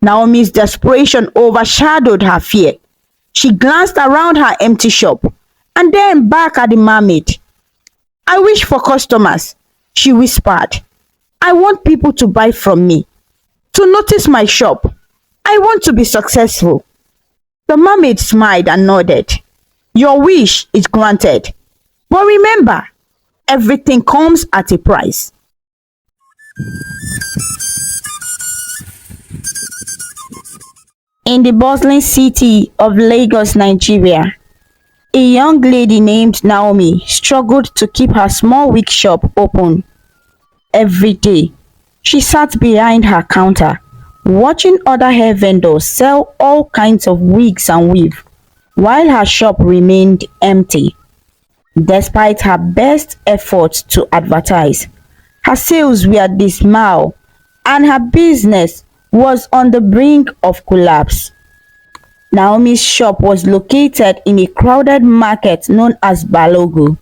Naomi's desperation overshadowed her fear. She glanced around her empty shop and then back at the mermaid. I wish for customers, she whispered. I want people to buy from me, to notice my shop. I want to be successful. The mermaid smiled and nodded. Your wish is granted. But remember, everything comes at a price. In the bustling city of Lagos, Nigeria, a young lady named Naomi struggled to keep her small wig shop open. Every day, she sat behind her counter, watching other hair vendors sell all kinds of wigs and weave, while her shop remained empty. Despite her best efforts to advertise, her sales were dismal and her business was on the brink of collapse. Naomi's shop was located in a crowded market known as Balogo,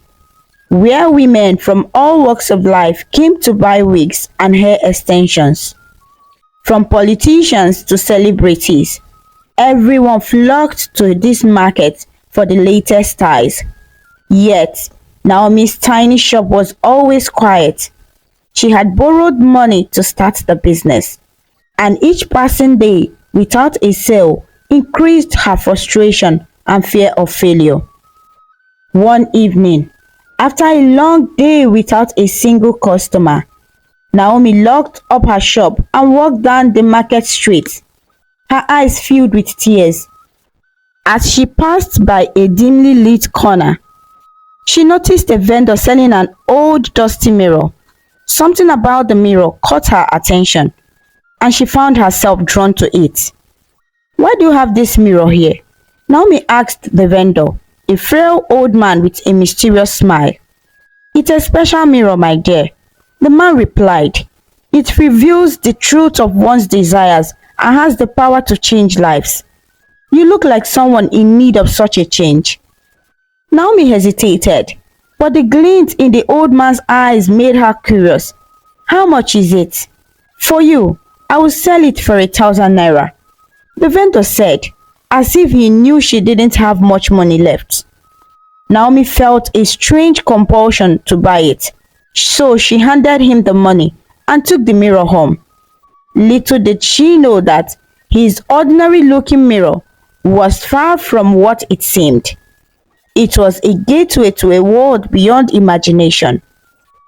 where women from all walks of life came to buy wigs and hair extensions. From politicians to celebrities, everyone flocked to this market for the latest styles. Yet, Naomi's tiny shop was always quiet. She had borrowed money to start the business, and each passing day without a sale increased her frustration and fear of failure. One evening, after a long day without a single customer, Naomi locked up her shop and walked down the market street, her eyes filled with tears. As she passed by a dimly lit corner, she noticed a vendor selling an old dusty mirror. Something about the mirror caught her attention, and she found herself drawn to it. Why do you have this mirror here? Naomi asked the vendor, a frail old man with a mysterious smile. It's a special mirror, my dear. The man replied. It reveals the truth of one's desires and has the power to change lives. You look like someone in need of such a change. Naomi hesitated, but the glint in the old man's eyes made her curious. How much is it? For you, I will sell it for 1,000 naira. The vendor said, as if he knew she didn't have much money left. Naomi felt a strange compulsion to buy it, so she handed him the money and took the mirror home. Little did she know that his ordinary looking mirror was far from what it seemed. It was a gateway to a world beyond imagination,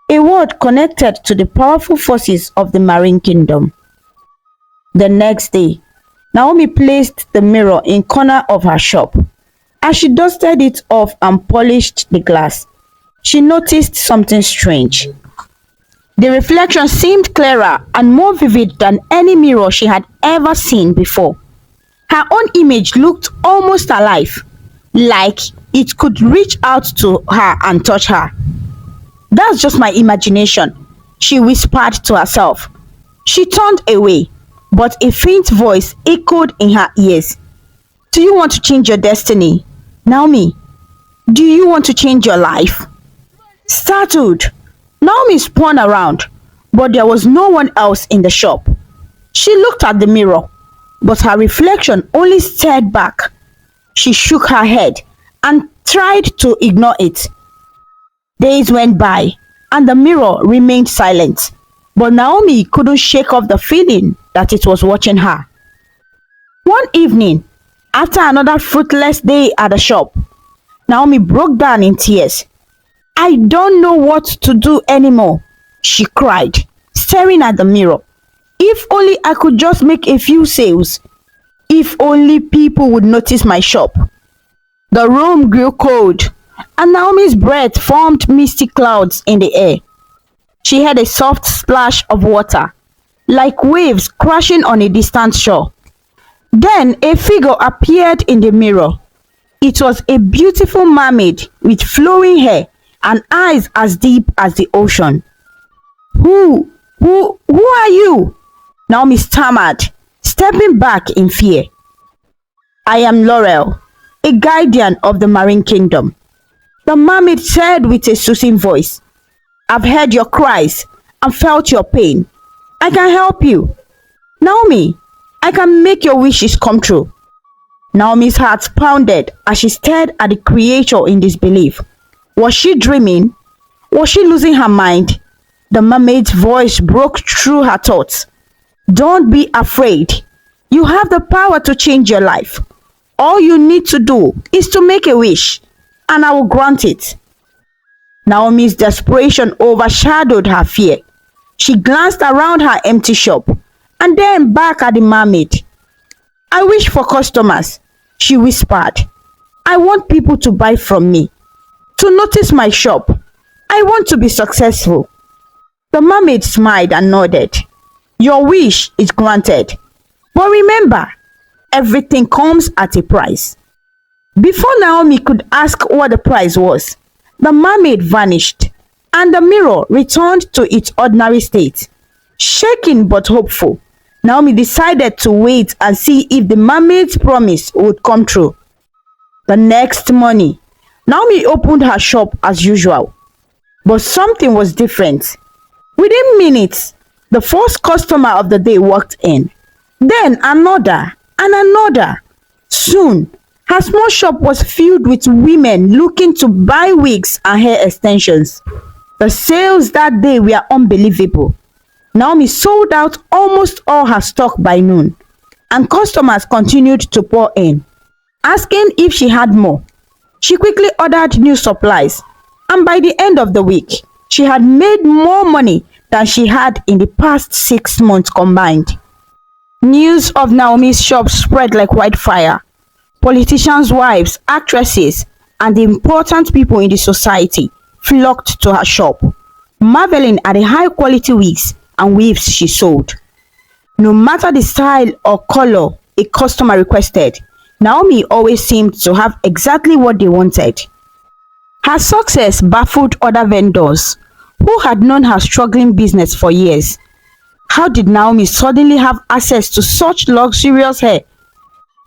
a world connected to the powerful forces of the marine kingdom. The next day, Naomi placed the mirror in corner of her shop. As she dusted it off and polished the glass, she noticed something strange. The reflection seemed clearer and more vivid than any mirror she had ever seen before. Her own image looked almost alive, like it could reach out to her and touch her. That's just my imagination, she whispered to herself. She turned away, but a faint voice echoed in her ears. Do you want to change your destiny? Naomi, do you want to change your life? Startled, Naomi spun around, but there was no one else in the shop. She looked at the mirror, but her reflection only stared back. She shook her head and tried to ignore it. Days went by, and the mirror remained silent, but Naomi couldn't shake off the feeling that it was watching her. One evening, after another fruitless day at the shop, Naomi broke down in tears. I don't know what to do anymore, she cried, staring at the mirror. If only I could just make a few sales. If only people would notice my shop. The room grew cold, and Naomi's breath formed misty clouds in the air. She heard a soft splash of water, like waves crashing on a distant shore. Then a figure appeared in the mirror. It was a beautiful mermaid with flowing hair and eyes as deep as the ocean. Who are you? Naomi stammered, stepping back in fear. I am Laurel, a guardian of the marine kingdom. The mermaid said with a soothing voice. I've heard your cries and felt your pain. I can help you. Naomi, I can make your wishes come true." Naomi's heart pounded as she stared at the creature in disbelief. Was she dreaming? Was she losing her mind? The mermaid's voice broke through her thoughts. "Don't be afraid. You have the power to change your life. All you need to do is to make a wish, and I will grant it." Naomi's desperation overshadowed her fear. She glanced around her empty shop and then back at the mermaid. "I wish for customers," she whispered. "I want people to buy from me, to notice my shop. I want to be successful." The mermaid smiled and nodded. "Your wish is granted. But remember, everything comes at a price." Before Naomi could ask what the price was, the mermaid vanished and the mirror returned to its ordinary state. Shaken but hopeful, Naomi decided to wait and see if the mermaid's promise would come true. The next morning, Naomi opened her shop as usual, but something was different. Within minutes, the first customer of the day walked in, then another and another. Soon, her small shop was filled with women looking to buy wigs and hair extensions. The sales that day were unbelievable. Naomi sold out almost all her stock by noon, and customers continued to pour in, asking if she had more. She quickly ordered new supplies, and by the end of the week, she had made more money than she had in the past 6 months combined. News of Naomi's shop spread like wildfire. Politicians' wives, actresses, and the important people in the society flocked to her shop, marveling at the high-quality wigs and weaves she sold. No matter the style or color a customer requested, Naomi always seemed to have exactly what they wanted. Her success baffled other vendors who had known her struggling business for years. How did Naomi suddenly have access to such luxurious hair?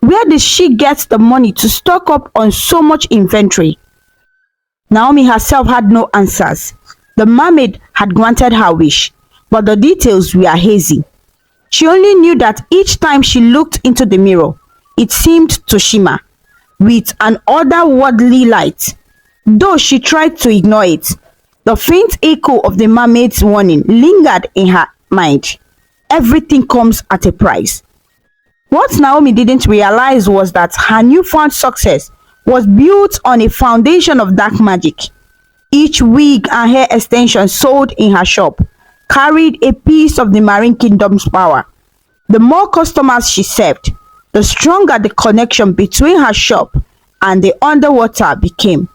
Where did she get the money to stock up on so much inventory? Naomi herself had no answers. The mermaid had granted her wish, but the details were hazy. She only knew that each time she looked into the mirror, it seemed to shimmer with an otherworldly light. Though she tried to ignore it, the faint echo of the mermaid's warning lingered in her mind. Everything comes at a price. What Naomi didn't realize was that her newfound success was built on a foundation of dark magic. Each wig and hair extension sold in her shop carried a piece of the Marine Kingdom's power. The more customers she served, the stronger the connection between her shop and the underwater became.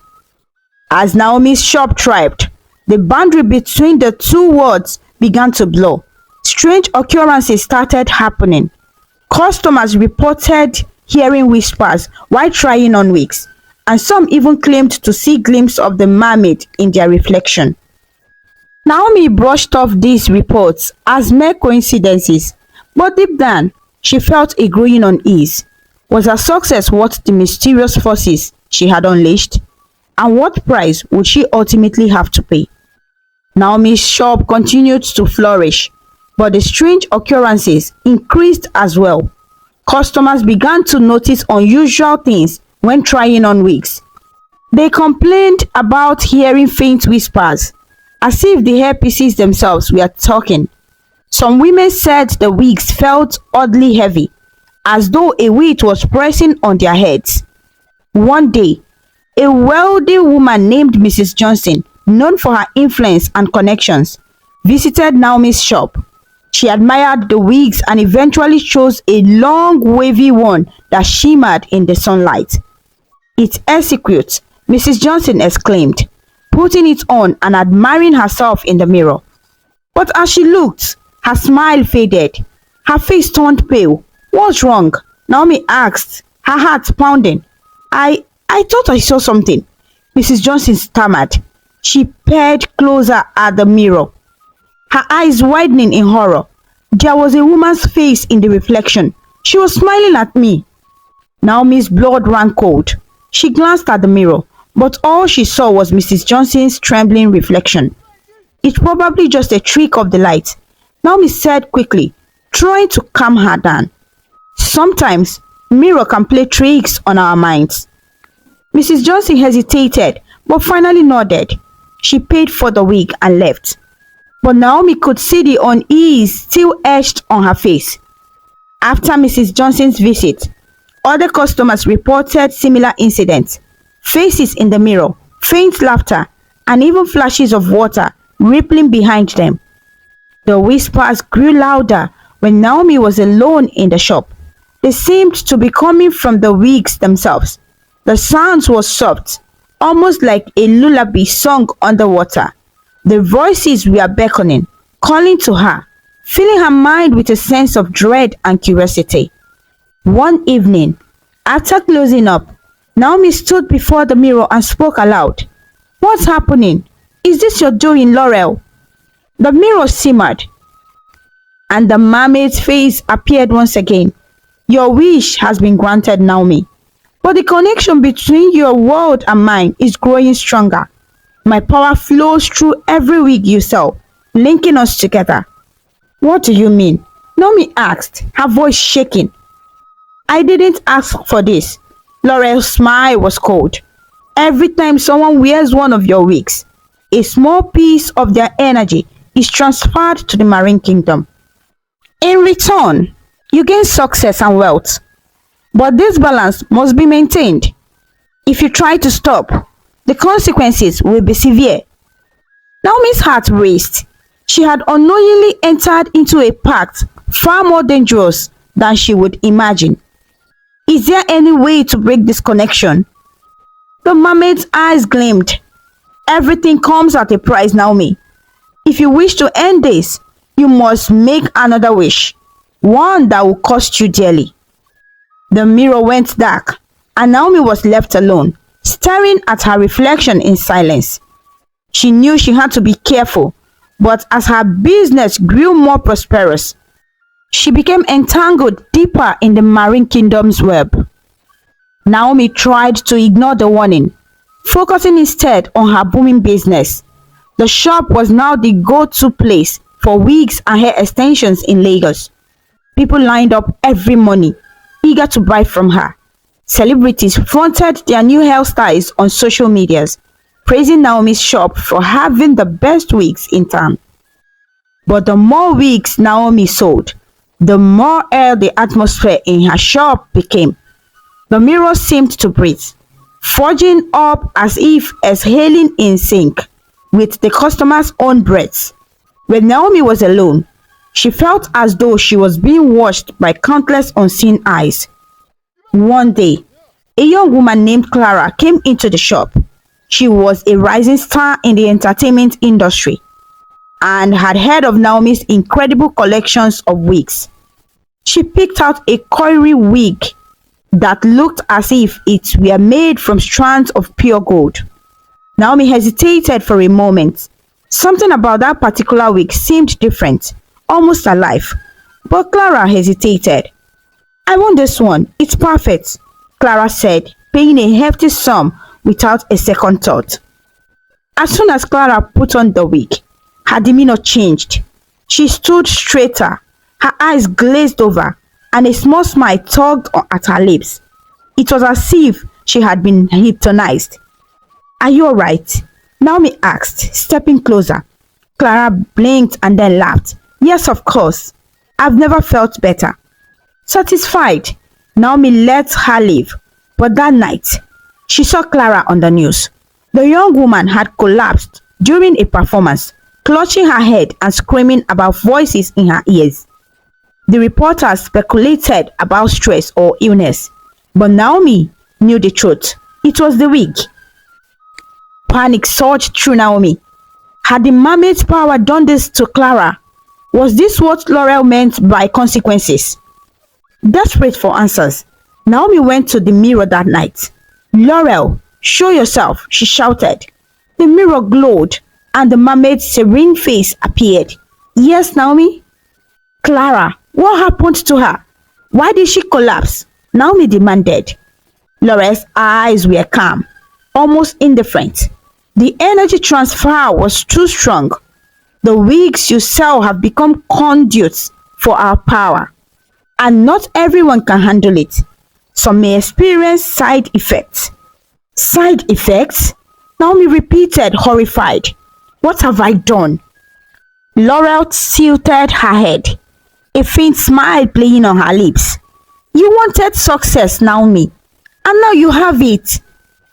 As Naomi's shop thrived, the boundary between the two worlds began to blur. Strange occurrences started happening. Customers reported hearing whispers while trying on wigs, and some even claimed to see glimpses of the mermaid in their reflection. Naomi brushed off these reports as mere coincidences, but deep down, she felt a growing unease. Was her success worth the mysterious forces she had unleashed? And what price would she ultimately have to pay? Naomi's shop continued to flourish, but the strange occurrences increased as well. Customers began to notice unusual things when trying on wigs. They complained about hearing faint whispers, as if the hairpieces themselves were talking. Some women said the wigs felt oddly heavy, as though a weight was pressing on their heads. One day, a wealthy woman named Mrs. Johnson, known for her influence and connections, visited Naomi's shop. She admired the wigs and eventually chose a long wavy one that shimmered in the sunlight. "It's exquisite," Mrs. Johnson exclaimed, putting it on and admiring herself in the mirror. But as she looked, her smile faded. Her face turned pale. "What's wrong?" Naomi asked, her heart pounding. I thought I saw something," Mrs. Johnson stammered. She peered closer at the mirror, her eyes widening in horror. There was a woman's face in the reflection. She was smiling at me. Naomi's blood ran cold. She glanced at the mirror, but all she saw was Mrs. Johnson's trembling reflection. "It's probably just a trick of the light," Naomi said quickly, trying to calm her down. Sometimes mirror can play tricks on our minds. Mrs. Johnson hesitated but finally nodded. She paid for the wig and left. But Naomi could see the unease still etched on her face. After Mrs. Johnson's visit, other customers reported similar incidents. Faces in the mirror, faint laughter, and even flashes of water rippling behind them. The whispers grew louder when Naomi was alone in the shop. They seemed to be coming from the wigs themselves. The sounds were soft, almost like a lullaby sung underwater. The voices were beckoning, calling to her, filling her mind with a sense of dread and curiosity. One evening, after closing up, Naomi stood before the mirror and spoke aloud. "What's happening? Is this your doing, Laurel?" The mirror simmered, and the mermaid's face appeared once again. "Your wish has been granted, Naomi. But the connection between your world and mine is growing stronger. My power flows through every wig you sell, linking us together." "What do you mean?" Naomi asked, her voice shaking. "I didn't ask for this." Laurel's smile was cold. "Every time someone wears one of your wigs, a small piece of their energy is transferred to the Marine Kingdom. In return, you gain success and wealth. But this balance must be maintained. If you try to stop, the consequences will be severe." Naomi's heart raced. She had unknowingly entered into a pact far more dangerous than she would imagine. Is there any way to break this connection? The mermaid's eyes gleamed. "Everything comes at a price, Naomi. If you wish to end this, you must make another wish, one that will cost you dearly." The mirror went dark, and Naomi was left alone, staring at her reflection in silence. She knew she had to be careful, but as her business grew more prosperous, she became entangled deeper in the Marine Kingdom's web. Naomi tried to ignore the warning, focusing instead on her booming business. The shop was now the go-to place for wigs and hair extensions in Lagos. People lined up every morning, eager to buy from her. Celebrities flaunted their new hairstyles on social medias, praising Naomi's shop for having the best wigs in town. But the more wigs Naomi sold, the more air the atmosphere in her shop became. The mirror seemed to breathe, forging up as if exhaling in sync with the customer's own breaths. When Naomi was alone, she felt as though she was being watched by countless unseen eyes. One day, a young woman named Clara came into the shop. She was a rising star in the entertainment industry and had heard of Naomi's incredible collections of wigs. She picked out a coily wig that looked as if it were made from strands of pure gold. Naomi hesitated for a moment. Something about that particular wig seemed different, almost alive. But Clara hesitated. "I want this one. It's perfect," Clara said, paying a hefty sum without a second thought. As soon as Clara put on the wig, her demeanor changed. She stood straighter, her eyes glazed over, and a small smile tugged at her lips. It was as if she had been hypnotized. "Are you alright?" Naomi asked, stepping closer. Clara blinked and then laughed. "Yes, of course. I've never felt better." Satisfied, Naomi let her leave. But that night, she saw Clara on the news. The young woman had collapsed during a performance, clutching her head and screaming about voices in her ears. The reporters speculated about stress or illness, but Naomi knew the truth. It was the wig. Panic surged through Naomi. Had the mermaid's power done this to Clara? Was this what Laurel meant by consequences? Desperate for answers, Naomi went to the mirror that night. "Laurel, show yourself," she shouted. The mirror glowed, and the mermaid's serene face appeared. "Yes, Naomi?" "Clara, what happened to her? Why did she collapse?" Naomi demanded. Laurel's eyes were calm, almost indifferent. "The energy transfer was too strong. The wigs you sell have become conduits for our power. And not everyone can handle it. Some may experience side effects. Side effects? Naomi repeated, horrified. What have I done? Laurel tilted her head, a faint smile playing on her lips. You wanted success, Naomi, and now you have it.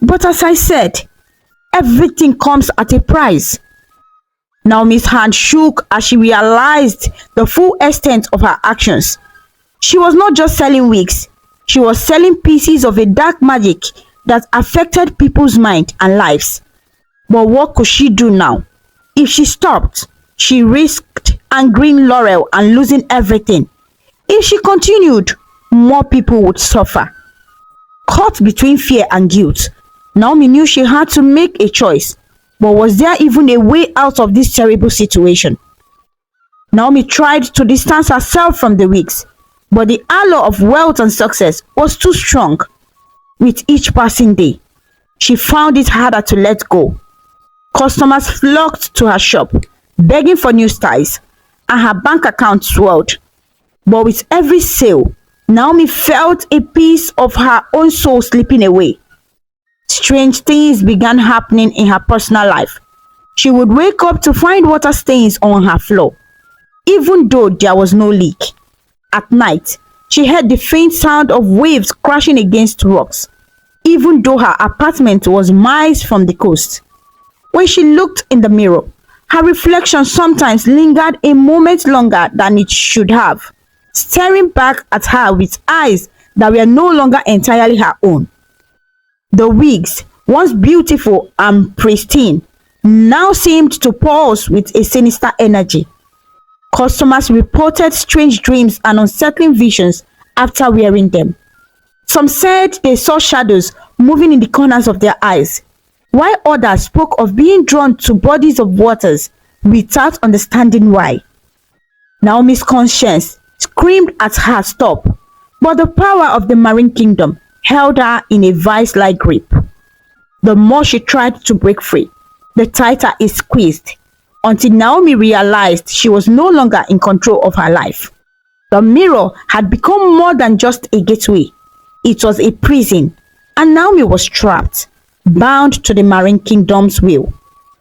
But as I said, everything comes at a price. Naomi's hand shook as she realized the full extent of her actions. She was not just selling wigs, she was selling pieces of a dark magic that affected people's mind and lives. But what could she do now? If she stopped, she risked angering Laurel and losing everything. If she continued, more people would suffer. Caught between fear and guilt, Naomi knew she had to make a choice. But was there even a way out of this terrible situation? Naomi tried to distance herself from the wigs, but the allure of wealth and success was too strong. With each passing day, she found it harder to let go. Customers flocked to her shop, begging for new styles, and her bank account swelled. But with every sale, Naomi felt a piece of her own soul slipping away. Strange things began happening in her personal life. She would wake up to find water stains on her floor, even though there was no leak. At night, she heard the faint sound of waves crashing against rocks, even though her apartment was miles from the coast. When she looked in the mirror, her reflection sometimes lingered a moment longer than it should have, staring back at her with eyes that were no longer entirely her own. The wigs, once beautiful and pristine, now seemed to pulse with a sinister energy. Customers reported strange dreams and unsettling visions after wearing them. Some said they saw shadows moving in the corners of their eyes, while others spoke of being drawn to bodies of waters without understanding why. Naomi's conscience screamed at her stop, but the power of the marine kingdom held her in a vice-like grip. The more she tried to break free, the tighter it squeezed, until Naomi realized she was no longer in control of her life. The mirror had become more than just a gateway. It was a prison, and Naomi was trapped, bound to the marine kingdom's will,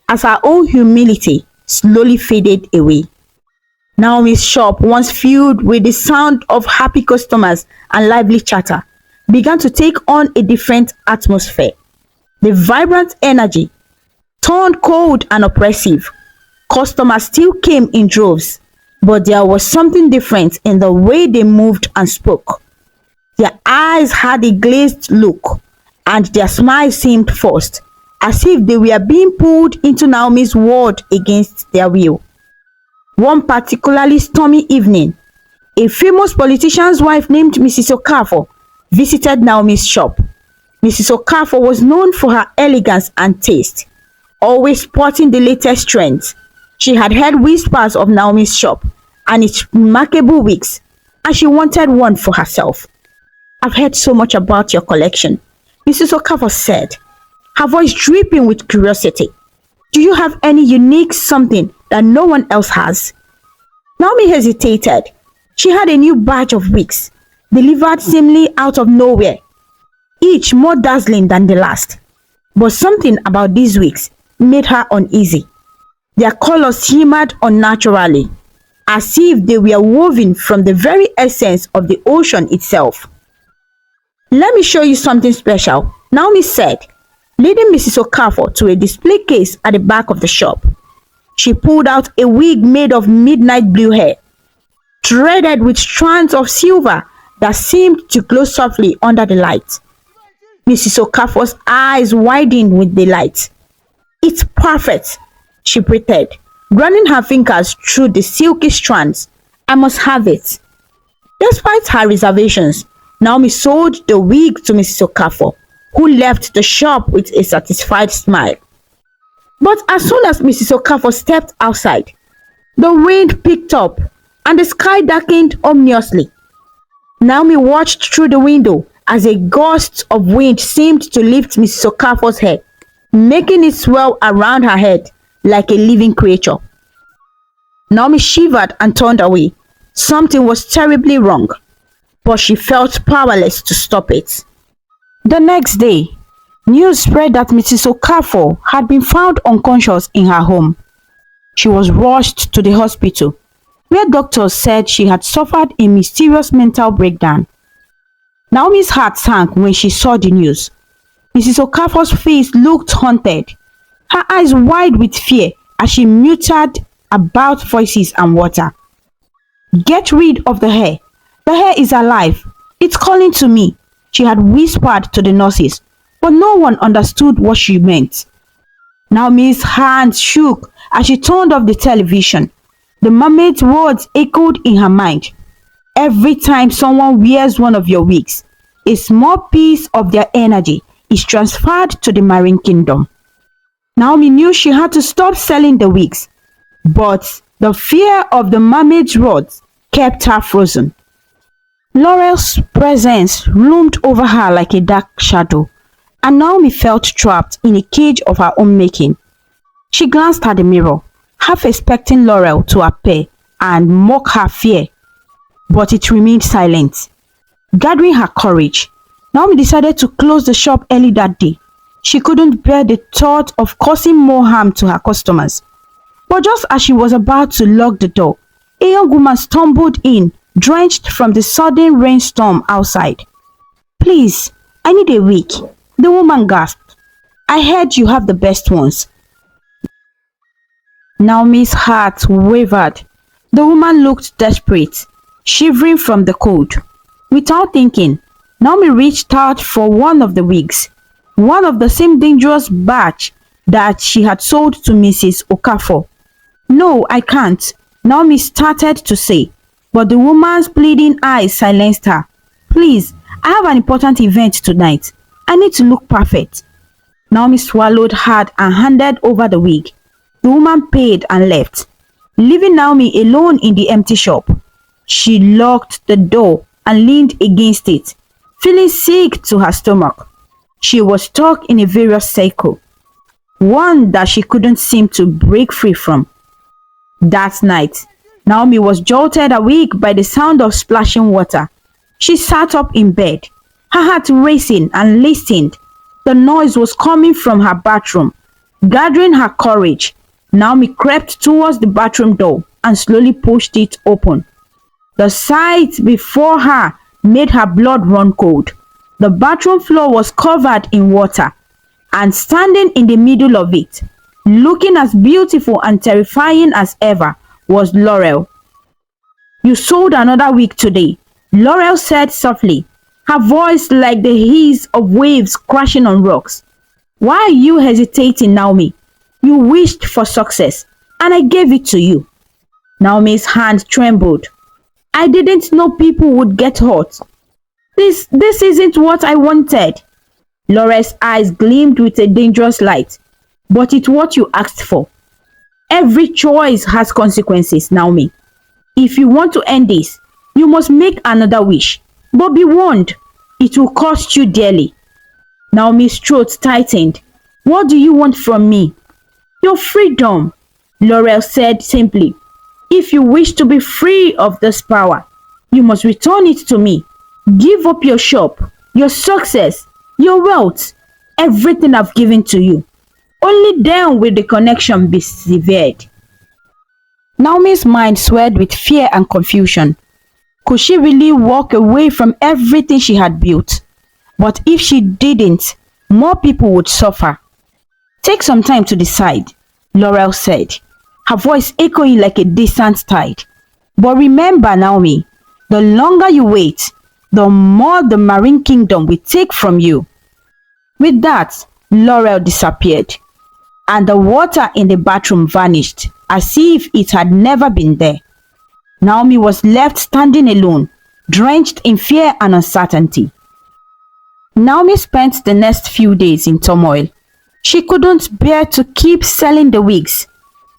as her own humility slowly faded away. Naomi's shop, once filled with the sound of happy customers and lively chatter, began to take on a different atmosphere. The vibrant energy turned cold and oppressive. Customers still came in droves, but there was something different in the way they moved and spoke. Their eyes had a glazed look, and their smiles seemed forced, as if they were being pulled into Naomi's world against their will. One particularly stormy evening, a famous politician's wife named Mrs. Okafor visited Naomi's shop. Mrs. Okafor was known for her elegance and taste, always sporting the latest trends. She had heard whispers of Naomi's shop and its remarkable wigs, and she wanted one for herself. I've heard so much about your collection, Mrs. Okafor said, her voice dripping with curiosity. Do you have any unique something that no one else has? Naomi hesitated. She had a new batch of wigs, delivered seemingly out of nowhere, each more dazzling than the last. But something about these wigs made her uneasy. Their colors shimmered unnaturally, as if they were woven from the very essence of the ocean itself. Let me show you something special, Naomi said, leading Mrs. Okafor to a display case at the back of the shop. She pulled out a wig made of midnight blue hair, threaded with strands of silver that seemed to glow softly under the light. Mrs. Okafor's eyes widened with delight. It's perfect, she breathed, running her fingers through the silky strands. I must have it. Despite her reservations, Naomi sold the wig to Mrs. Okafor, who left the shop with a satisfied smile. But as soon as Mrs. Okafor stepped outside, the wind picked up and the sky darkened ominously. Naomi watched through the window as a gust of wind seemed to lift Mrs. Okafor's hair, making it swirl around her head like a living creature. Naomi shivered and turned away. Something was terribly wrong. but she felt powerless to stop it. The next day, news spread that Mrs. Okafor had been found unconscious in her home. She was rushed to the hospital, where doctors said she had suffered a mysterious mental breakdown. Naomi's heart sank when she saw the news. Mrs. Okafor's face looked haunted, her eyes wide with fear as she muttered about voices and water. "Get rid of the hair. The hair is alive. It's calling to me," she had whispered to the nurses, but no one understood what she meant. Naomi's hands shook as she turned off the television. The mermaid's words echoed in her mind. "Every time someone wears one of your wigs, a small piece of their energy is transferred to the marine kingdom." Naomi knew she had to stop selling the wigs, but the fear of the mermaid's words kept her frozen. Laurel's presence loomed over her like a dark shadow, and Naomi felt trapped in a cage of her own making. She glanced at the mirror, half expecting Laurel to appear and mock her fear, but it remained silent. Gathering her courage, Naomi decided to close the shop early that day. She couldn't bear the thought of causing more harm to her customers. But just as she was about to lock the door, a young woman stumbled in, drenched from the sudden rainstorm outside. "Please, I need a wig," the woman gasped. "I heard you have the best ones." Naomi's heart wavered. The woman looked desperate, shivering from the cold. Without thinking, Naomi reached out for one of the wigs, one of the same dangerous batch that she had sold to Mrs. Okafor. "No, I can't," Naomi started to say, but the woman's pleading eyes silenced her. "Please, I have an important event tonight. I need to look perfect." Naomi swallowed hard and handed over the wig. The woman paid and left, leaving Naomi alone in the empty shop. She locked the door and leaned against it, feeling sick to her stomach. She was stuck in a vicious cycle, one that she couldn't seem to break free from. That night, Naomi was jolted awake by the sound of splashing water. She sat up in bed, her heart racing, and listened. The noise was coming from her bathroom. Gathering her courage, Naomi crept towards the bathroom door and slowly pushed it open. The sight before her made her blood run cold. The bathroom floor was covered in water, and standing in the middle of it, looking as beautiful and terrifying as ever, was Laurel. "You sold another wig today," Laurel said softly, her voice like the hiss of waves crashing on rocks. "Why are you hesitating, Naomi? You wished for success, and I gave it to you." Naomi's hand trembled. "I didn't know people would get hurt. This isn't what I wanted." Laurel's eyes gleamed with a dangerous light. "But it's what you asked for. Every choice has consequences, Naomi. If you want to end this, you must make another wish. But be warned, it will cost you dearly." Naomi's throat tightened. "What do you want from me?" "Your freedom," Laurel said simply. "If you wish to be free of this power, you must return it to me. Give up your shop, your success, your wealth, everything I've given to you. Only then will the connection be severed." Naomi's mind swelled with fear and confusion. Could she really walk away from everything she had built? But if she didn't, more people would suffer. "Take some time to decide," Laurel said, her voice echoing like a distant tide. "But remember, Naomi, the longer you wait, the more the marine kingdom will take from you." With that, Laurel disappeared, and the water in the bathroom vanished as if it had never been there. Naomi was left standing alone, drenched in fear and uncertainty. Naomi spent the next few days in turmoil. She couldn't bear to keep selling the wigs,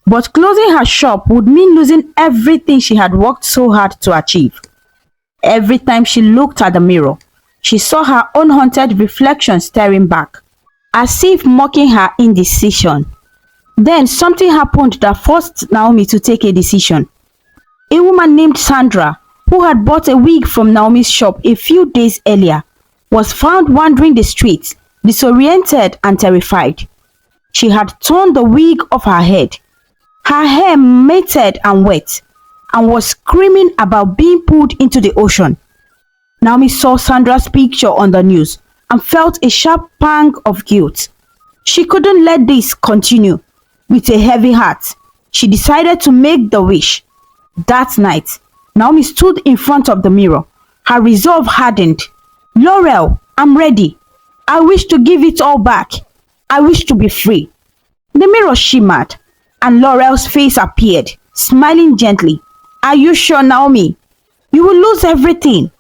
but closing her shop would mean losing everything she had worked so hard to achieve. Every time she looked at the mirror, she saw her own haunted reflection staring back, as if mocking her indecision. Then something happened that forced Naomi to take a decision. A woman named Sandra, who who had bought a wig from Naomi's shop a few days earlier, was found wandering the streets, disoriented and terrified. She had torn the wig off her head, her hair matted and wet, and was screaming about being pulled into the ocean. Naomi saw Sandra's picture on the news and felt a sharp pang of guilt. She couldn't let this continue. With a heavy heart, she decided to make the wish. That night, Naomi stood in front of the mirror. Her resolve hardened. "Laurel, I'm ready. I wish to give it all back. I wish to be free." The mirror shimmered, and Laurel's face appeared, smiling gently. "Are you sure, Naomi? You will lose everything.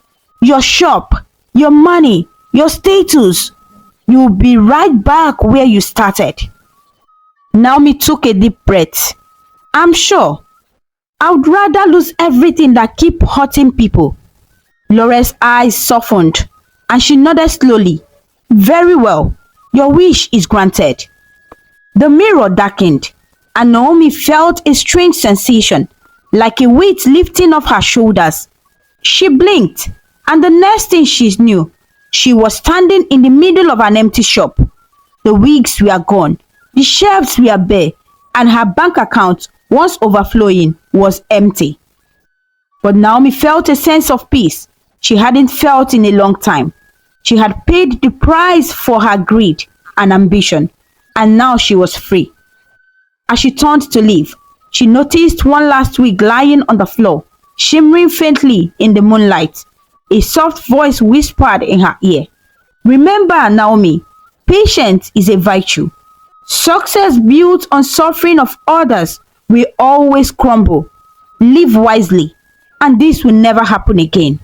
Your shop, your money, your status. You will be right back where you started." Naomi took a deep breath. "I'm sure. I would rather lose everything than keep hurting people." Laurel's eyes softened, and she nodded slowly. "Very well. Your wish is granted." The mirror darkened, and Naomi felt a strange sensation, like a weight lifting off her shoulders. She blinked, and the next thing she knew, she was standing in the middle of an empty shop. The wigs were gone, the shelves were bare, and her bank account, once overflowing, was empty. But Naomi felt a sense of peace she hadn't felt in a long time. She had paid the price for her greed and ambition, and now she was free. As she turned to leave, she noticed one last wig lying on the floor, shimmering faintly in the moonlight. A soft voice whispered in her ear, "Remember, Naomi, patience is a virtue. Success built on suffering of others will always crumble. Live wisely, and this will never happen again."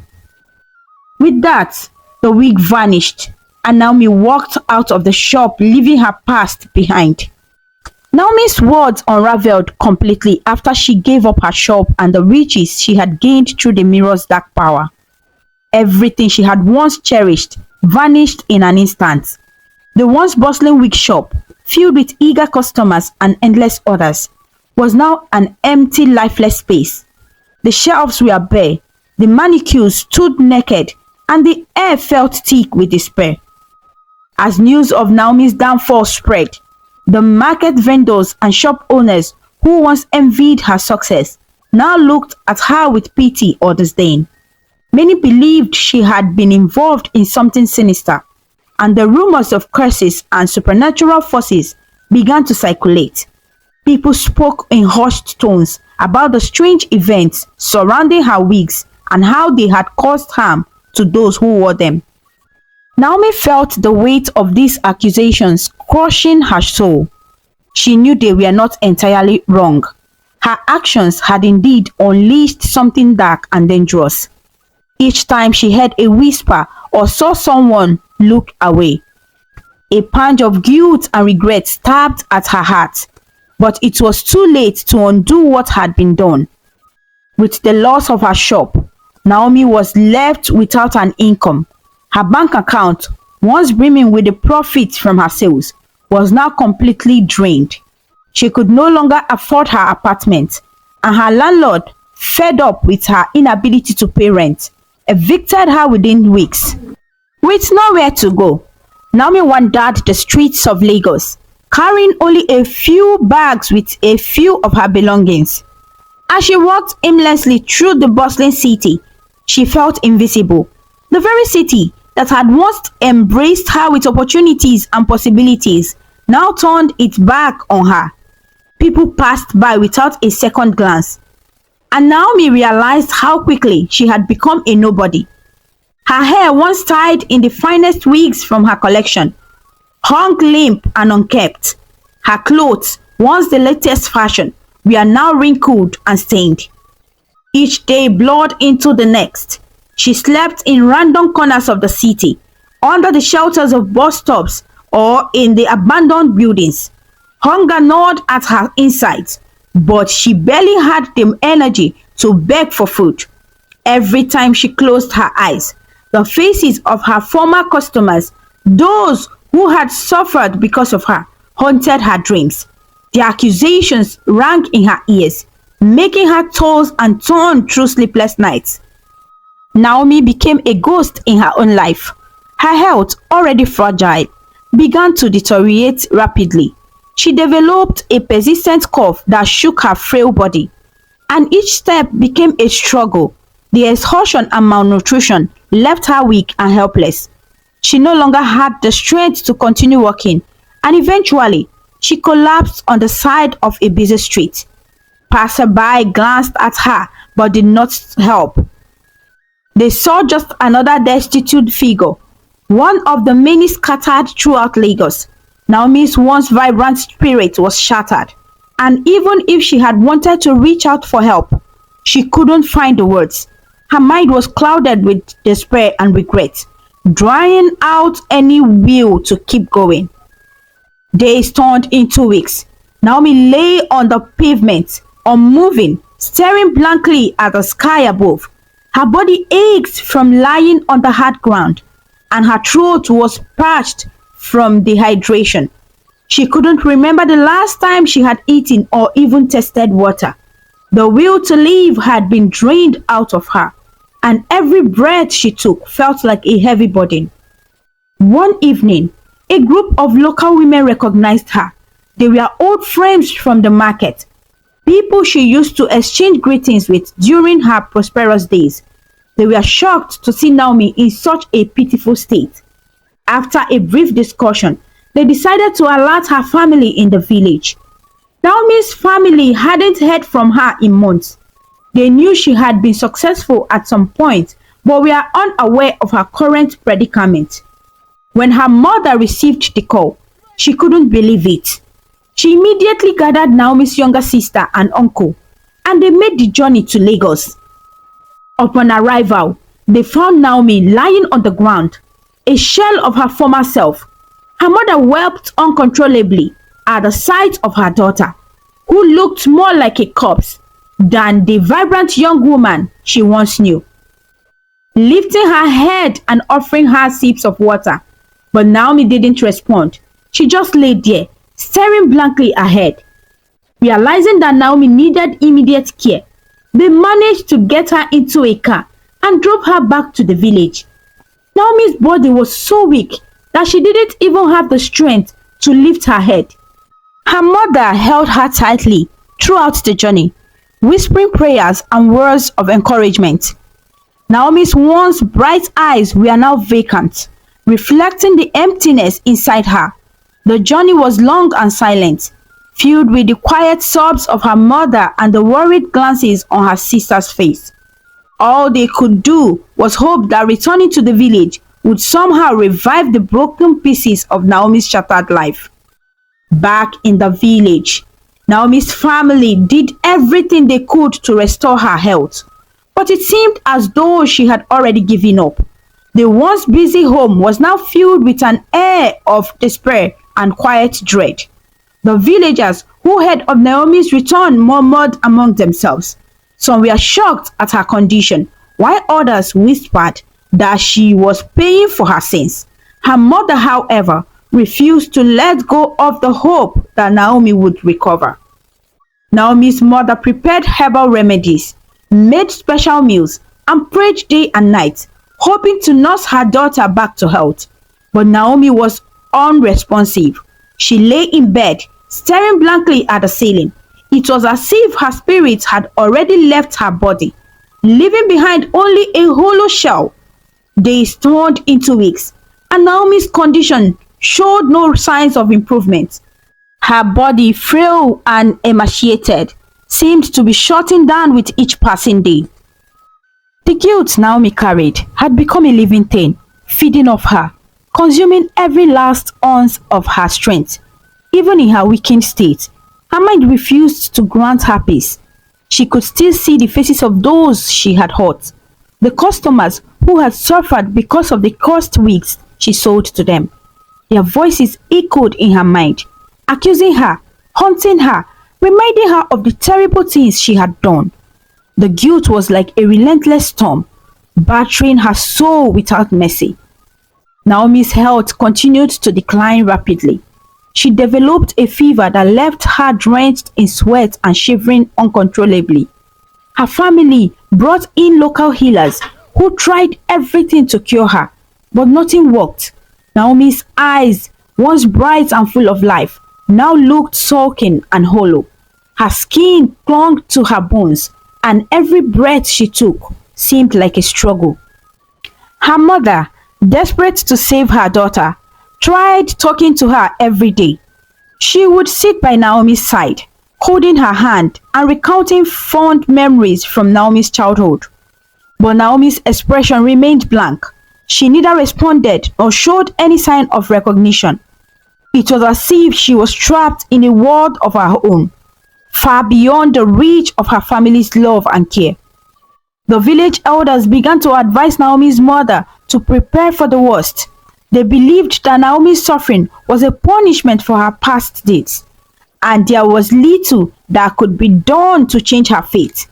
With that, the wig vanished, and Naomi walked out of the shop, leaving her past behind. Naomi's words unraveled completely after she gave up her shop and the riches she had gained through the mirror's dark power. Everything she had once cherished vanished in an instant. The once bustling wig shop, filled with eager customers and endless orders, was now an empty, lifeless space. The shelves were bare, the mannequins stood naked, and the air felt thick with despair. As news of Naomi's downfall spread, the market vendors and shop owners who once envied her success now looked at her with pity or disdain. Many believed she had been involved in something sinister, and the rumors of curses and supernatural forces began to circulate. People spoke in hushed tones about the strange events surrounding her wigs and how they had caused harm to those who wore them. Naomi felt the weight of these accusations crushing her soul. She knew they were not entirely wrong. Her actions had indeed unleashed something dark and dangerous. Each time she heard a whisper or saw someone look away, a pang of guilt and regret stabbed at her heart. But it was too late to undo what had been done. With the loss of her shop, Naomi was left without an income. Her bank account, once brimming with the profits from her sales, was now completely drained. She could no longer afford her apartment, and her landlord, fed up with her inability to pay rent, evicted her within weeks. With nowhere to go, Naomi wandered the streets of Lagos, carrying only a few bags with a few of her belongings. As she walked aimlessly through the bustling city, she felt invisible. The very city that had once embraced her with opportunities and possibilities now turned its back on her. People passed by without a second glance, and Naomi realized how quickly she had become a nobody. Her hair, once tied in the finest wigs from her collection, hung limp and unkempt. Her clothes, once the latest fashion, were now wrinkled and stained. Each day blurred into the next. She slept in random corners of the city, under the shelters of bus stops or in the abandoned buildings. Hunger gnawed at her insides, but she barely had the energy to beg for food. Every time she closed her eyes, the faces of her former customers, those who had suffered because of her, haunted her dreams. The accusations rang in her ears, making her toss and turn through sleepless nights. Naomi became a ghost in her own life. Her health, already fragile, began to deteriorate rapidly. She developed a persistent cough that shook her frail body, and each step became a struggle. The exhaustion and malnutrition left her weak and helpless. She no longer had the strength to continue walking, and eventually she collapsed on the side of a busy street. Passerby glanced at her but did not help. They saw just another destitute figure, one of the many scattered throughout Lagos. Naomi's once vibrant spirit was shattered, and even if she had wanted to reach out for help, she couldn't find the words. Her mind was clouded with despair and regret, drying out any will to keep going. Days turned into weeks. Naomi lay on the pavement, unmoving, staring blankly at the sky above. Her body ached from lying on the hard ground, and her throat was parched from dehydration. She couldn't remember the last time she had eaten or even tasted water. The will to live had been drained out of her, and every breath she took felt like a heavy burden. One evening, a group of local women recognized her. They were old friends from the market, people she used to exchange greetings with during her prosperous days. They were shocked to see Naomi in such a pitiful state. After a brief discussion, they decided to alert her family in the village. Naomi's family hadn't heard from her in months. They knew she had been successful at some point, but were unaware of her current predicament. When her mother received the call, she couldn't believe it. She immediately gathered Naomi's younger sister and uncle, and they made the journey to Lagos. Upon arrival, they found Naomi lying on the ground, a shell of her former self. Her mother wept uncontrollably at the sight of her daughter, who looked more like a corpse than the vibrant young woman she once knew. Lifting her head and offering her sips of water, but Naomi didn't respond. She just lay there, staring blankly ahead. Realizing that Naomi needed immediate care, they managed to get her into a car and drove her back to the village. Naomi's body was so weak that she didn't even have the strength to lift her head. Her mother held her tightly throughout the journey, whispering prayers and words of encouragement. Naomi's once bright eyes were now vacant, reflecting the emptiness inside her. The journey was long and silent, filled with the quiet sobs of her mother and the worried glances on her sister's face. All they could do was hope that returning to the village would somehow revive the broken pieces of Naomi's shattered life. Back in the village, Naomi's family did everything they could to restore her health, but it seemed as though she had already given up. The once busy home was now filled with an air of despair and quiet dread. The villagers who heard of Naomi's return murmured among themselves. Some were shocked at her condition, while others whispered that she was paying for her sins. Her mother, however, refused to let go of the hope that Naomi would recover. Naomi's mother prepared herbal remedies, made special meals, and prayed day and night, hoping to nurse her daughter back to health. But Naomi was unresponsive. She lay in bed, staring blankly at the ceiling. It was as if her spirit had already left her body, leaving behind only a hollow shell. Days turned into weeks, and Naomi's condition showed no signs of improvement. Her body, frail and emaciated, seemed to be shutting down with each passing day. The guilt Naomi carried had become a living thing, feeding off her, consuming every last ounce of her strength. Even in her weakened state, her mind refused to grant her peace. She could still see the faces of those she had hurt, the customers who had suffered because of the cursed wigs she sold to them. Their voices echoed in her mind, accusing her, haunting her, reminding her of the terrible things she had done. The guilt was like a relentless storm, battering her soul without mercy. Naomi's health continued to decline rapidly. She developed a fever that left her drenched in sweat and shivering uncontrollably. Her family brought in local healers who who tried everything to cure her, but nothing worked. Naomi's eyes, once bright and full of life, now looked sulking and hollow. Her skin clung to her bones, and every breath she took seemed like a struggle. Her mother, desperate to save her daughter, tried talking to her every day. She would sit by Naomi's side, holding her hand and recounting fond memories from Naomi's childhood. But Naomi's expression remained blank. She neither responded nor showed any sign of recognition. It was as if she was trapped in a world of her own, far beyond the reach of her family's love and care. The village elders began to advise Naomi's mother to prepare for the worst. They believed that Naomi's suffering was a punishment for her past deeds, and there was little that could be done to change her fate.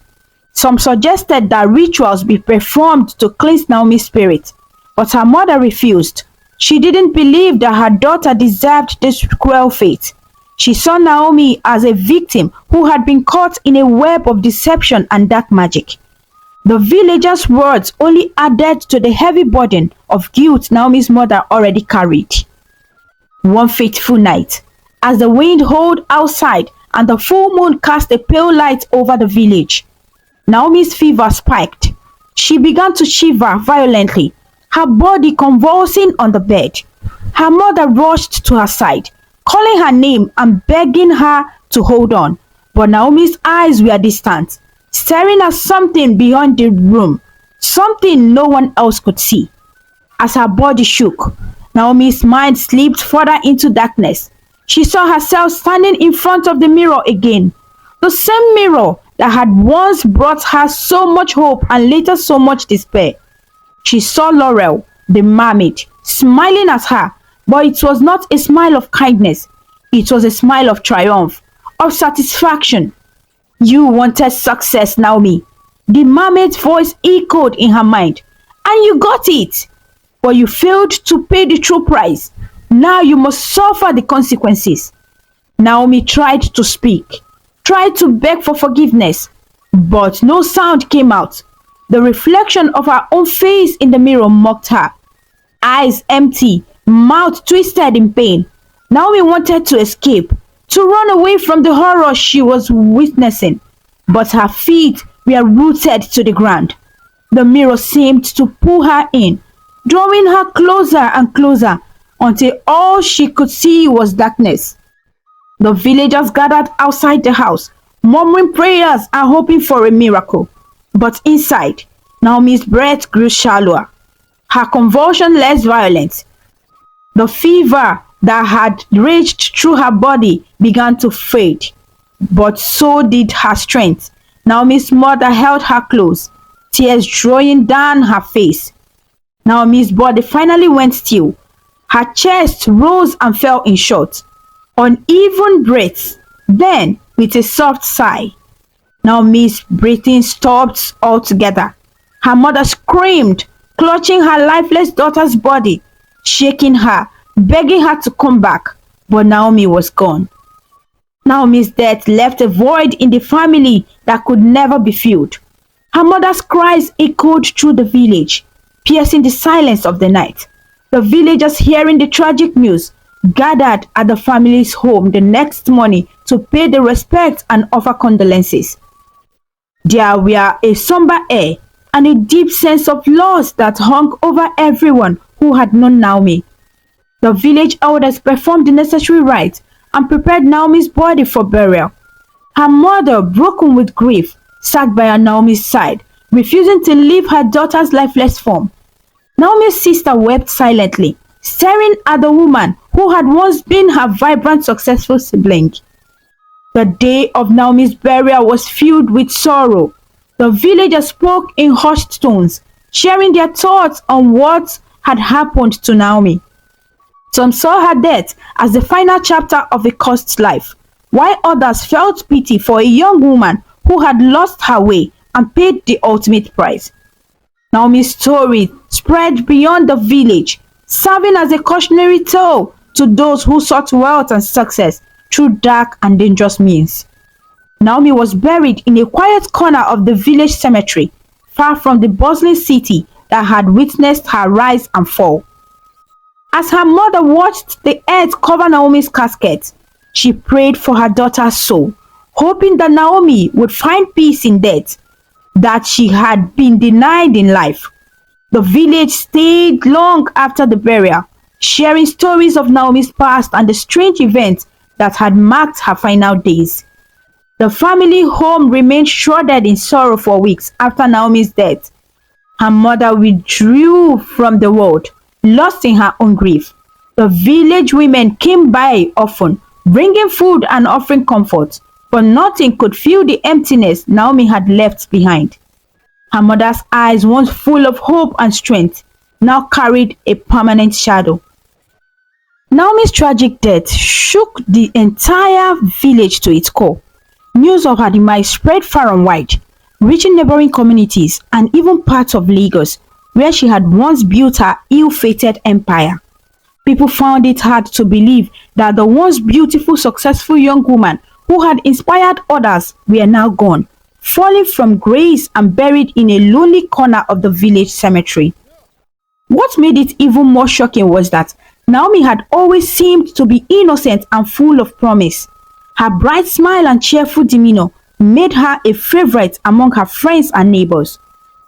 Some suggested that rituals be performed to cleanse Naomi's spirit, but her mother refused. She didn't believe that her daughter deserved this cruel fate. She saw Naomi as a victim who had been caught in a web of deception and dark magic. The villagers' words only added to the heavy burden of guilt Naomi's mother already carried. One fateful night, as the wind howled outside and the full moon cast a pale light over the village, Naomi's fever spiked. She began to shiver violently, her body convulsing on the bed. Her mother rushed to her side, calling her name and begging her to hold on. But Naomi's eyes were distant, staring at something beyond the room, something no one else could see. As her body shook, Naomi's mind slipped further into darkness. She saw herself standing in front of the mirror again, the same mirror that had once brought her so much hope and later so much despair. She saw Laurel, the mermaid, smiling at her, but it was not a smile of kindness. It was a smile of triumph, of satisfaction. "You wanted success, Naomi," the mermaid's voice echoed in her mind, "and you got it. But you failed to pay the true price. Now you must suffer the consequences." Naomi tried to speak, tried to beg for forgiveness, but no sound came out. The reflection of her own face in the mirror mocked her. Eyes empty, mouth twisted in pain. Naomi wanted to escape, to run away from the horror she was witnessing, but her feet were rooted to the ground. The mirror seemed to pull her in, drawing her closer and closer until all she could see was darkness. The villagers gathered outside the house, murmuring prayers and hoping for a miracle. But inside, Naomi's breath grew shallower, her convulsion less violent. The fever that had raged through her body began to fade, but so did her strength. Naomi's mother held her close, tears rolling down her face. Naomi's body finally went still. Her chest rose and fell in short, uneven breaths. Then, with a soft sigh, Naomi's breathing stopped altogether. Her mother screamed, clutching her lifeless daughter's body, shaking her, begging her to come back. But Naomi was gone. Naomi's death left a void in the family that could never be filled. Her mother's cries echoed through the village, piercing the silence of the night. The villagers, hearing the tragic news, gathered at the family's home the next morning to pay the respect and offer condolences. There were a somber air and a deep sense of loss that hung over everyone who had known Naomi. The village elders performed the necessary rites and prepared Naomi's body for burial. Her mother, broken with grief, sat by Naomi's side, refusing to leave her daughter's lifeless form. Naomi's sister wept silently, staring at the woman who had once been her vibrant, successful sibling. The day of Naomi's burial was filled with sorrow. The villagers spoke in hushed tones, sharing their thoughts on what had happened to Naomi. Some saw her death as the final chapter of a cursed life, while others felt pity for a young woman who had lost her way and paid the ultimate price. Naomi's story spread beyond the village, serving as a cautionary tale to those who sought wealth and success through dark and dangerous means. Naomi was buried in a quiet corner of the village cemetery, far from the bustling city that had witnessed her rise and fall. As her mother watched the earth cover Naomi's casket, she prayed for her daughter's soul, hoping that Naomi would find peace in death that she had been denied in life. The village stayed long after the burial, sharing stories of Naomi's past and the strange events that had marked her final days. The family home remained shrouded in sorrow for weeks after Naomi's death. Her mother withdrew from the world, lost in her own grief. The village women came by often, bringing food and offering comfort, but nothing could fill the emptiness Naomi had left behind. Her mother's eyes, once full of hope and strength, now carried a permanent shadow. Naomi's tragic death shook the entire village to its core. News of her demise spread far and wide, reaching neighboring communities and even parts of Lagos, where she had once built her ill-fated empire. People found it hard to believe that the once beautiful, successful young woman who had inspired others were now gone, falling from grace and buried in a lonely corner of the village cemetery. What made it even more shocking was that Naomi had always seemed to be innocent and full of promise. Her bright smile and cheerful demeanor made her a favorite among her friends and neighbors.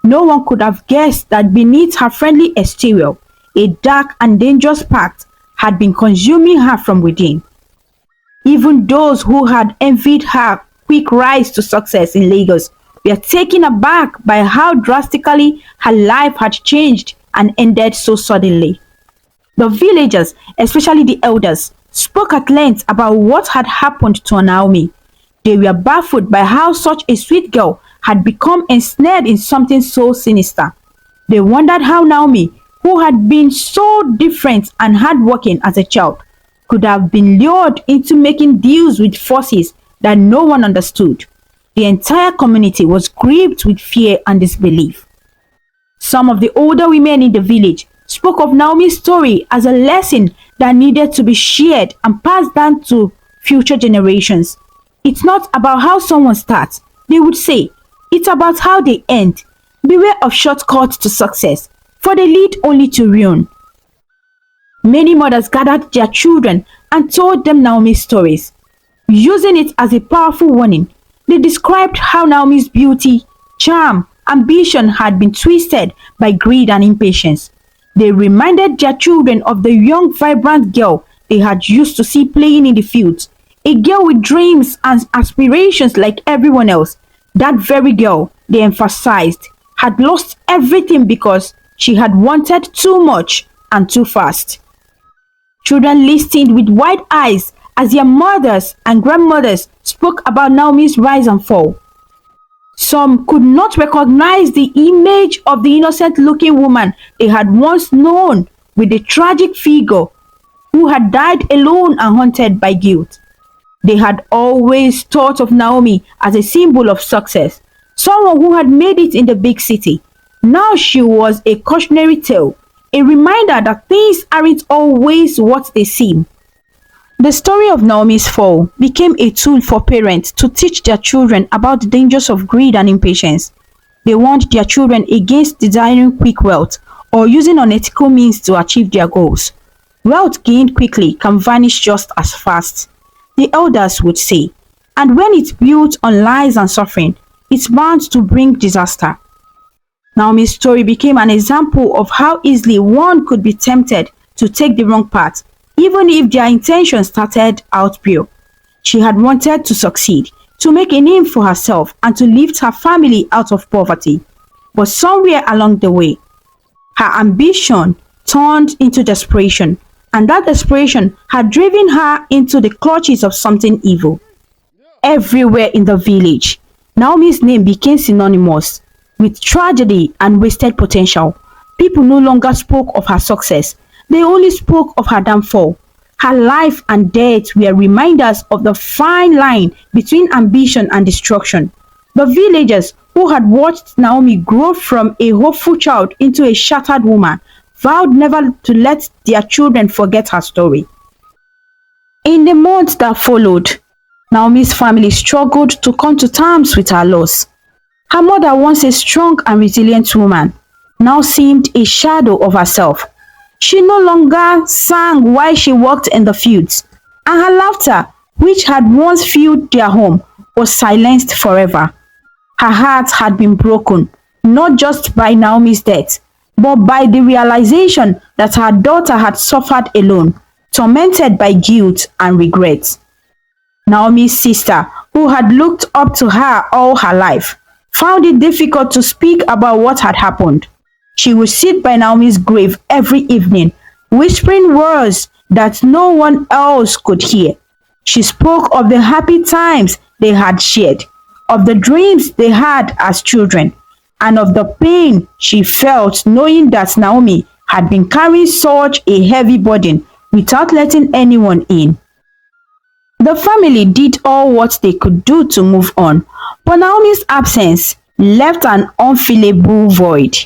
No one could have guessed that beneath her friendly exterior, a dark and dangerous pact had been consuming her from within. Even those who had envied her quick rise to success in Lagos were taken aback by how drastically her life had changed and ended so suddenly. The villagers, especially the elders, spoke at length about what had happened to Naomi. They were baffled by how such a sweet girl had become ensnared in something so sinister. They wondered how Naomi, who had been so different and hardworking as a child, could have been lured into making deals with forces that no one understood. The entire community was gripped with fear and disbelief. Some of the older women in the village spoke of Naomi's story as a lesson that needed to be shared and passed down to future generations. It's not about how someone starts, they would say. It's about how they end. Beware of shortcuts to success, for they lead only to ruin. Many mothers gathered their children and told them Naomi's stories. Using it as a powerful warning, they described how Naomi's beauty, charm, ambition had been twisted by greed and impatience. They reminded their children of the young, vibrant girl they had used to see playing in the fields, a girl with dreams and aspirations like everyone else. That very girl, they emphasized, had lost everything because she had wanted too much and too fast. Children listened with wide eyes as their mothers and grandmothers spoke about Naomi's rise and fall. Some could not recognize the image of the innocent-looking woman they had once known with the tragic figure who had died alone and haunted by guilt. They had always thought of Naomi as a symbol of success, someone who had made it in the big city. Now she was a cautionary tale, a reminder that things aren't always what they seem. The story of Naomi's fall became a tool for parents to teach their children about the dangers of greed and impatience. They warned their children against desiring quick wealth or using unethical means to achieve their goals. Wealth gained quickly can vanish just as fast, the elders would say, and when it's built on lies and suffering, it's bound to bring disaster. Naomi's story became an example of how easily one could be tempted to take the wrong path, even if their intention started out pure. She had wanted to succeed, to make a name for herself and to lift her family out of poverty. But somewhere along the way, her ambition turned into desperation, and that desperation had driven her into the clutches of something evil. Everywhere in the village, Naomi's name became synonymous with tragedy and wasted potential. People no longer spoke of her success. They only spoke of her downfall. Her life and death were reminders of the fine line between ambition and destruction. The villagers who had watched Naomi grow from a hopeful child into a shattered woman vowed never to let their children forget her story. In the months that followed, Naomi's family struggled to come to terms with her loss. Her mother, once a strong and resilient woman, now seemed a shadow of herself. She no longer sang while she walked in the fields, and her laughter, which had once filled their home, was silenced forever. Her heart had been broken, not just by Naomi's death, but by the realization that her daughter had suffered alone, tormented by guilt and regret. Naomi's sister, who had looked up to her all her life, found it difficult to speak about what had happened. She would sit by Naomi's grave every evening, whispering words that no one else could hear. She spoke of the happy times they had shared, of the dreams they had as children, and of the pain she felt knowing that Naomi had been carrying such a heavy burden without letting anyone in. The family did all what they could do to move on, but Naomi's absence left an unfillable void.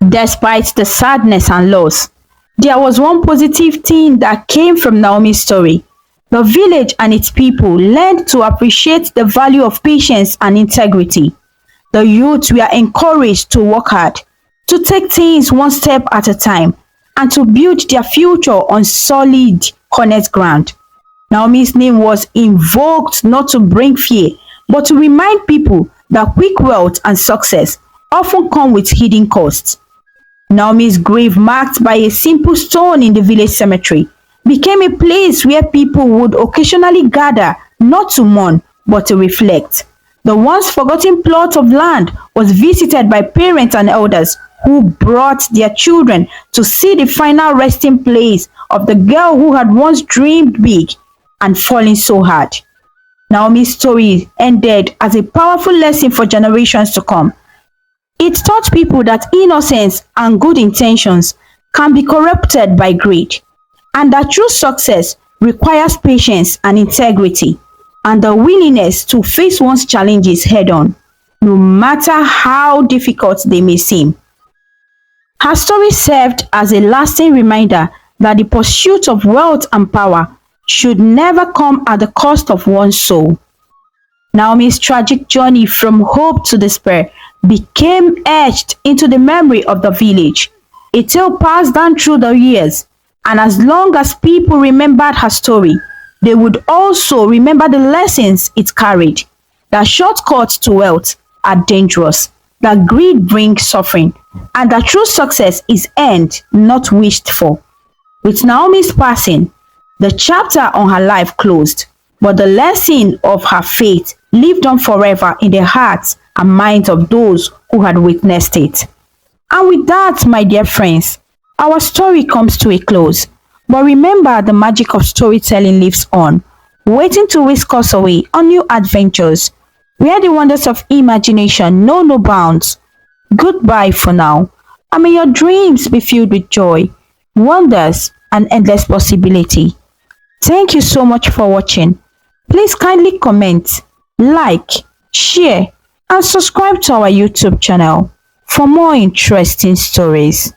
Despite the sadness and loss, there was one positive thing that came from Naomi's story. The village and its people learned to appreciate the value of patience and integrity. The youth were encouraged to work hard, to take things one step at a time, and to build their future on solid, honest ground. Naomi's name was invoked not to bring fear, but to remind people that quick wealth and success often come with hidden costs. Naomi's grave, marked by a simple stone in the village cemetery, became a place where people would occasionally gather, not to mourn, but to reflect. The once forgotten plot of land was visited by parents and elders who brought their children to see the final resting place of the girl who had once dreamed big and fallen so hard. Naomi's story ended as a powerful lesson for generations to come. It taught people that innocence and good intentions can be corrupted by greed, and that true success requires patience and integrity, and the willingness to face one's challenges head on, no matter how difficult they may seem. Her story served as a lasting reminder that the pursuit of wealth and power should never come at the cost of one's soul. Naomi's tragic journey from hope to despair became etched into the memory of the village, a tale passed down through the years, and as long as people remembered her story, they would also remember the lessons it carried. That shortcuts to wealth are dangerous, that greed brings suffering, and that true success is earned, not wished for. With Naomi's passing, the chapter on her life closed, but the lesson of her faith lived on forever in the hearts and minds of those who had witnessed it. And with that, my dear friends, our story comes to a close. But remember, the magic of storytelling lives on, waiting to whisk us away on new adventures, where the wonders of imagination know no bounds. Goodbye for now, and may your dreams be filled with joy, wonders, and endless possibility. Thank you so much for watching. Please kindly comment, like, share, and subscribe to our YouTube channel for more interesting stories.